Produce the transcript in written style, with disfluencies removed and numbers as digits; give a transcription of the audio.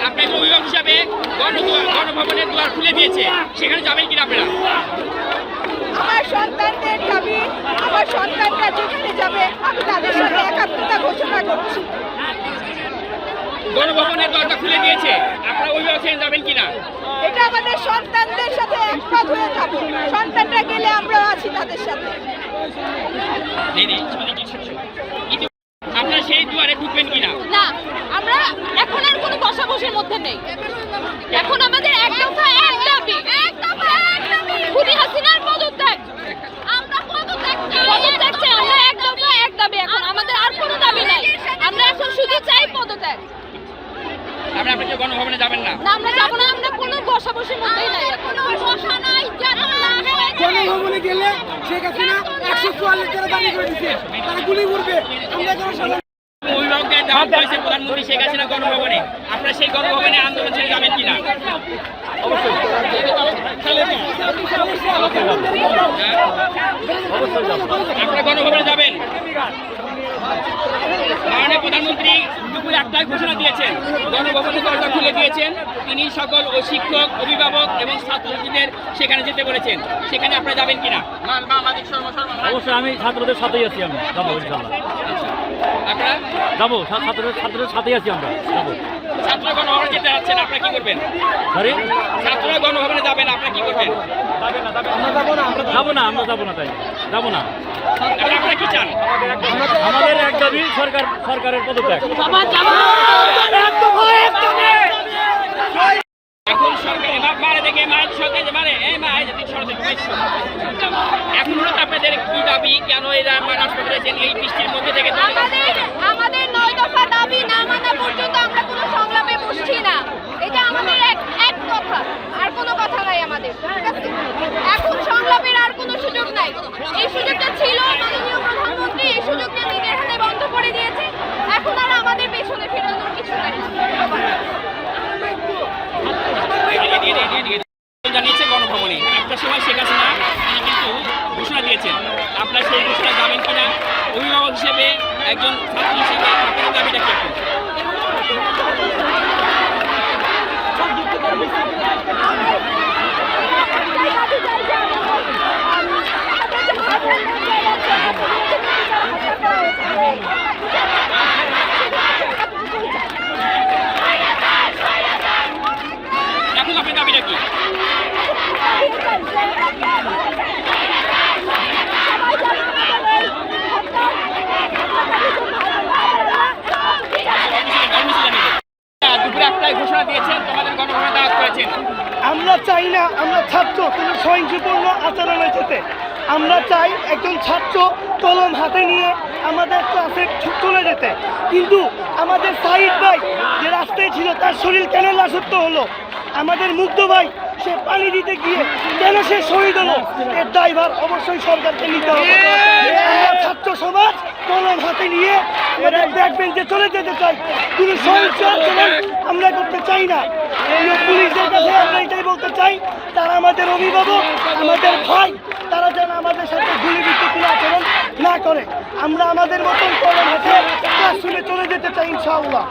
আপনাকে অভিভাবক হিসাবে গণভবনের দুয়ার খুলে দিয়েছে, সেখানে যাবেন কিনা আপনারা? আমার সন্তানদের দাবি, আমার সন্তানরা যেখানে যাবে আমি তাদের সাথে একাত্মতা ঘোষণা করছি। গণভবনের দরজা খুলে দিয়েছে, আপনারা অভিভাবক হিসেবে যাবেন কিনা? এটা আমাদের সন্তানদের সাথে একমত হয়ে যাব। সন্তানরা গেলে আমরাও আছি তাদের সাথে। আপনারা সেই দুয়ারে ঢুকবেন কিনা? না, আমরা এখন আর কোনো বসাবসির মধ্যে নেই। এখন আমাদের এক দফা এক দাবি, খুনি হাসিনার পদত্যাগ। আমরা পদত্যাগ চাই, আমরা এক দফা এক দাবি। এখন আমাদের আর কোনো দাবি নাই, আমরা এখন শুধু চাই পদত্যাগ। আমরা আপনাকে গণভবনে যাবেন না? না, আমরা যাব না, আমরা কোনো বসাবসির মধ্যেই নাই, কোনো বসা নাই। গণভবনে গেলে শেখ হাসিনা 144 জন দাবি করে দিচ্ছে, তারা গুলি করবে। আমরা কোনো অভিভাবকদের দাওয়াত করেছে প্রধানমন্ত্রী শেখ হাসিনা গণভবনে, আপনারা সেই গণভবনে আন্দোলন ছেড়ে যাবেন কিনা? আপনারা গণভবনে যাবেন? মাননীয় প্রধানমন্ত্রী দুপুরে একটাই ঘোষণা দিয়েছেন, গণভবনের দরজা খুলে দিয়েছেন। তিনি সকল শিক্ষক, অভিভাবক এবং ছাত্রছাত্রীদের সেখানে যেতে বলেছেন, সেখানে আপনারা যাবেন কিনা? অবশ্যই আমি ছাত্রদের সাথেই আছি, আমি যাবো ইনশাআল্লাহ। আপনারা যাবো, ছাত্রদের সাথেই আছি, আমরা যাবো। ছাত্র গণভবনে যেতে যাচ্ছেন, আপনারা কি করবেন? সরি, ছাত্ররা গণভবনে যাবেন, আপনারা কি করবেন? যাবো না, আমরা যাবো না, তাই যাবো না। আপনারা কি চান? আমাদের এক দাবি সরকারের পদত্যাগ। এখন সরকারি মারে দেখে মায়ের সরকার মারে এই মা এখন হলো আপনাদের কি দাবি, কেন এরা রাজপথে রয়েছেন এই বৃষ্টির মধ্যে থেকে? আমাদের 9 দফা দাবি না মানা পর্যন্ত আমরা কোনো সংগ্রামে বসছি না। এটা আমাদের এক কথা, আর কোনো কথা নাই আমাদের। এখন সংগ্রামের আর কোনো সুযোগ নাই। এই সুযোগটা ছিল মাননীয় প্রধানমন্ত্রী, এই সুযোগটা নিজের হাতে বন্ধ করে দিয়েছে। এখন আর আমাদের পেছনে ফেরানোর কিছু নাই। জানিয়েছে গণভবনে একটা সময় শেখ হাসিনা তিনি কিন্তু ঘোষণা দিয়েছেন, আপনার সেই ঘোষণা যাবেন কিনা? অভিভাবক হিসেবে, একজন ছাত্র হিসেবে আপনার দাবিটা কি? এখন আপনার দাবিটা কি? দুপুরে একটাই ঘোষণা দিয়েছেন, তোমাদের গণভবনে দাওয়াত করেছেন। আমরা চাই না আমরা ছাত্র কোনো সহিংসপূর্ণ আচরণে যেতে। আমরা চাই একজন ছাত্র কলম হাতে নিয়ে আমাদের ক্লাসে চলে যেতে, কিন্তু আমাদের সাইদ ভাই যে রাস্তায় ছিল তার শরীর কেন লাশত্ব হলো? আমাদের মুগ্ধ ভাই সে পানি দিতে গিয়ে কেন সে শহীদ হলো? এর দায়ভার অবশ্যই সরকারকে নিতে হবে। আমরা ছাত্র সমাজ কলম হাতে নিয়ে আমাদের ব্যাক বেঞ্চে চলে যেতে চাই, কোনো সহিংস আচরণ আমরা করতে চাই না। পুলিশদের কাছে আমরা এটাই বলতে চাই, তারা আমাদের অভিভাবক, আমাদের ভাই, তারা যেন আমাদের সাথে গুলিবিদ্ধ কোনো আচরণ না করে। আমরা আমাদের মতন কলম হাতে ক্লাসরুমে চলে যেতে চাই ইনশাআল্লাহ।